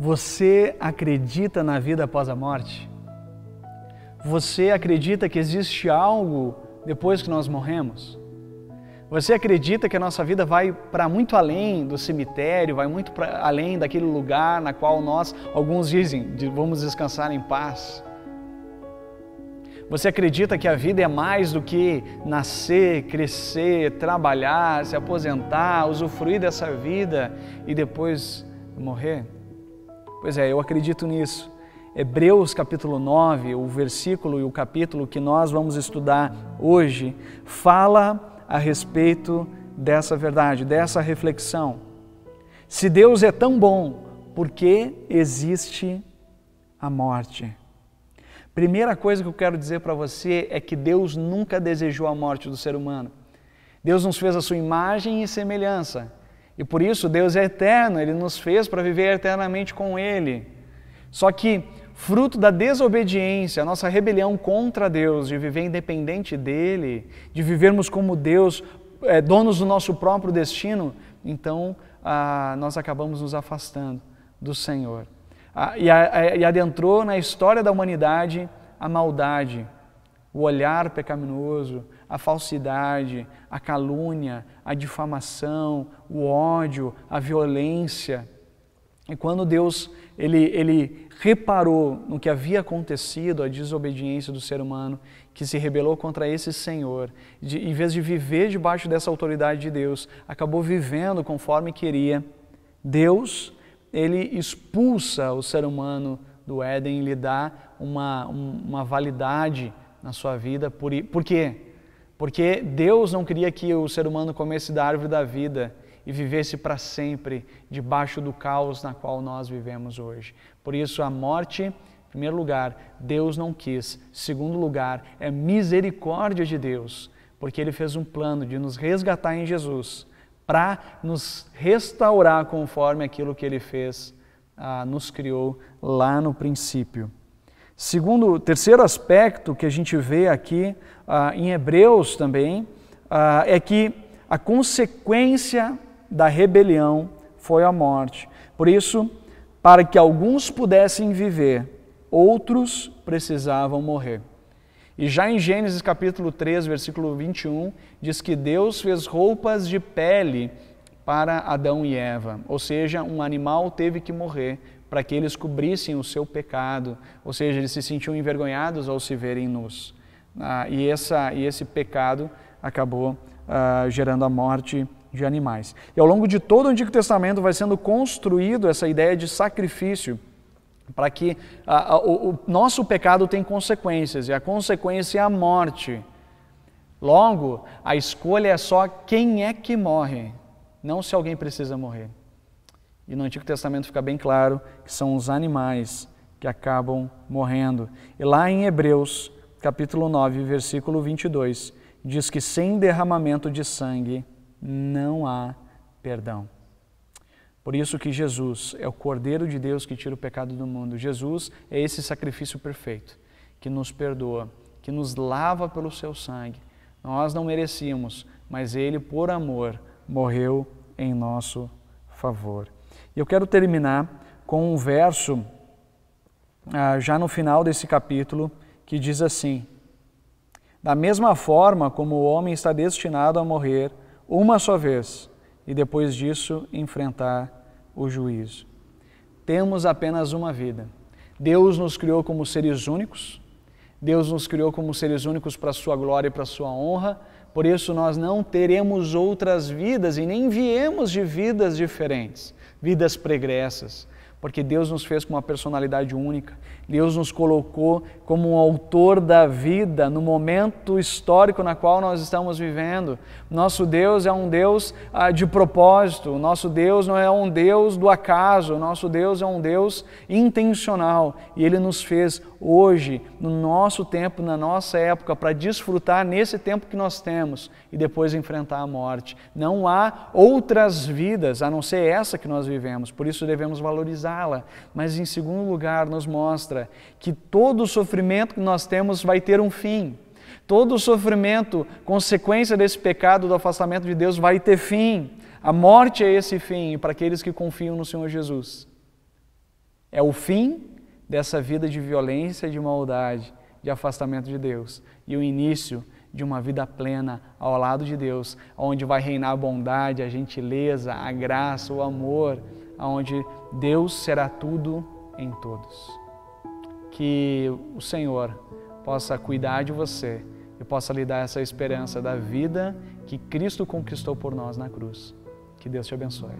Você acredita na vida após a morte? Você acredita que existe algo depois que nós morremos? Você acredita que a nossa vida vai para muito além do cemitério, vai muito para além daquele lugar na qual nós, alguns dizem, vamos descansar em paz? Você acredita que a vida é mais do que nascer, crescer, trabalhar, se aposentar, usufruir dessa vida e depois morrer? Pois é, eu acredito nisso. Hebreus capítulo 9, o versículo e o capítulo que nós vamos estudar hoje, fala a respeito dessa verdade, dessa reflexão. Se Deus é tão bom, por que existe a morte? Primeira coisa que eu quero dizer para você é que Deus nunca desejou a morte do ser humano. Deus nos fez a sua imagem e semelhança. E por isso Deus é eterno, Ele nos fez para viver eternamente com Ele. Só que, fruto da desobediência, a nossa rebelião contra Deus, de viver independente dEle, de vivermos como Deus, donos do nosso próprio destino, então nós acabamos nos afastando do Senhor. E adentrou na história da humanidade a maldade, o olhar pecaminoso, a falsidade, a calúnia, a difamação, o ódio, a violência. E quando Deus ele reparou no que havia acontecido, a desobediência do ser humano, que se rebelou contra esse Senhor, em vez de viver debaixo dessa autoridade de Deus, acabou vivendo conforme queria, Deus, Ele expulsa o ser humano do Éden e lhe dá uma validade na sua vida. Por quê? Porque Deus não queria que o ser humano comesse da árvore da vida e vivesse para sempre debaixo do caos na qual nós vivemos hoje. Por isso a morte, em primeiro lugar, Deus não quis. Em segundo lugar, é misericórdia de Deus, porque Ele fez um plano de nos resgatar em Jesus, para nos restaurar conforme aquilo que Ele fez, nos criou lá no princípio. Terceiro aspecto que a gente vê aqui em Hebreus também, é que a consequência da rebelião foi a morte. Por isso, para que alguns pudessem viver, outros precisavam morrer. E já em Gênesis capítulo 3, versículo 21, diz que Deus fez roupas de pele para Adão e Eva. Ou seja, um animal teve que morrer para que eles cobrissem o seu pecado. Ou seja, eles se sentiam envergonhados ao se verem nus. E esse pecado acabou gerando a morte de animais. E ao longo de todo o Antigo Testamento vai sendo construído essa ideia de sacrifício, para que o nosso pecado tem consequências, e a consequência é a morte. Logo, a escolha é só quem é que morre, não se alguém precisa morrer. E no Antigo Testamento fica bem claro que são os animais que acabam morrendo. E lá em Hebreus, capítulo 9, versículo 22, diz que sem derramamento de sangue não há perdão. Por isso que Jesus é o Cordeiro de Deus que tira o pecado do mundo. Jesus é esse sacrifício perfeito, que nos perdoa, que nos lava pelo seu sangue. Nós não merecíamos, mas Ele, por amor, morreu em nosso favor. E eu quero terminar com um verso, já no final desse capítulo, que diz assim: da mesma forma como o homem está destinado a morrer uma só vez, e depois disso enfrentar o juízo. Temos apenas uma vida. Deus nos criou como seres únicos, Deus nos criou como seres únicos para a sua glória e para a sua honra, por isso nós não teremos outras vidas e nem viemos de vidas diferentes, vidas pregressas, porque Deus nos fez com uma personalidade única. Deus nos colocou como um autor da vida no momento histórico na qual nós estamos vivendo. Nosso Deus é um Deus de propósito, o nosso Deus não é um Deus do acaso, o nosso Deus é um Deus intencional. E Ele nos fez hoje, no nosso tempo, na nossa época, para desfrutar nesse tempo que nós temos e depois enfrentar a morte. Não há outras vidas, a não ser essa que nós vivemos, por isso devemos valorizá-la. Mas em segundo lugar, nos mostra que todo o sofrimento que nós temos vai ter um fim. Todo o sofrimento, consequência desse pecado, do afastamento de Deus, vai ter fim. A morte é esse fim para aqueles que confiam no Senhor Jesus. É o fim dessa vida de violência, de maldade, de afastamento de Deus e o início de uma vida plena ao lado de Deus, onde vai reinar a bondade, a gentileza, a graça, o amor, onde Deus será tudo em todos. Que o Senhor possa cuidar de você e possa lhe dar essa esperança da vida que Cristo conquistou por nós na cruz. Que Deus te abençoe.